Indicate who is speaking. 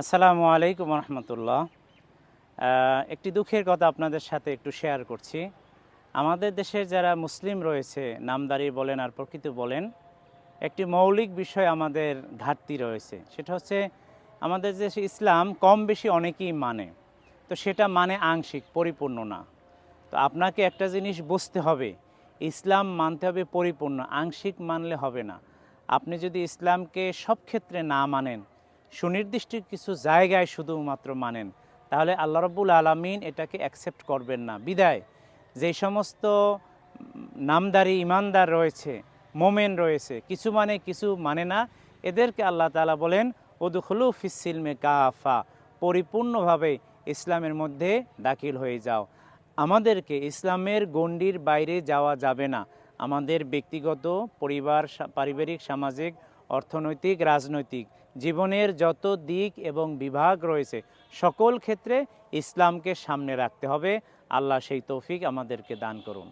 Speaker 1: আসসালামু আলাইকুম রহমতুল্লাহ। একটি দুঃখের কথা আপনাদের সাথে একটু শেয়ার করছি। আমাদের দেশের যারা মুসলিম রয়েছে, নামদারি বলেন আর প্রকৃত বলেন, একটি মৌলিক বিষয় আমাদের ঘাটতি রয়েছে। সেটা হচ্ছে আমাদের দেশে ইসলাম কম বেশি অনেকেই মানে, তো সেটা মানে আংশিক, পরিপূর্ণ না। তো আপনাকে একটা জিনিস বুঝতে হবে, ইসলাম মানতে হবে পরিপূর্ণ, আংশিক মানলে হবে না। আপনি যদি ইসলামকে সব ক্ষেত্রে না মানেন, সুনির্দিষ্ট কিছু জায়গায় শুধুমাত্র মানেন, তাহলে আল্লাহ রাব্বুল আলামিন এটাকে অ্যাকসেপ্ট করবেন না। বিদায় যেই সমস্ত নামদারি ইমানদার রয়েছে, মোমেন রয়েছে, কিছু মানে কিছু মানে না, এদেরকে আল্লাহ তাআলা বলেন উদখুলু ফিস-সিলমি কাফা, পরিপূর্ণভাবে ইসলামের মধ্যে দাখিল হয়ে যাও। আমাদেরকে ইসলামের গণ্ডির বাইরে যাওয়া যাবে না। আমাদের ব্যক্তিগত, পরিবার, পারিবারিক, সামাজিক, অর্থনৈতিক, রাজনৈতিক জীবনের যত দিক এবং বিভাগ রয়েছে, সকল ক্ষেত্রে ইসলামকে সামনে রাখতে হবে। আল্লাহ সেই তৌফিক আমাদেরকে দান করুন।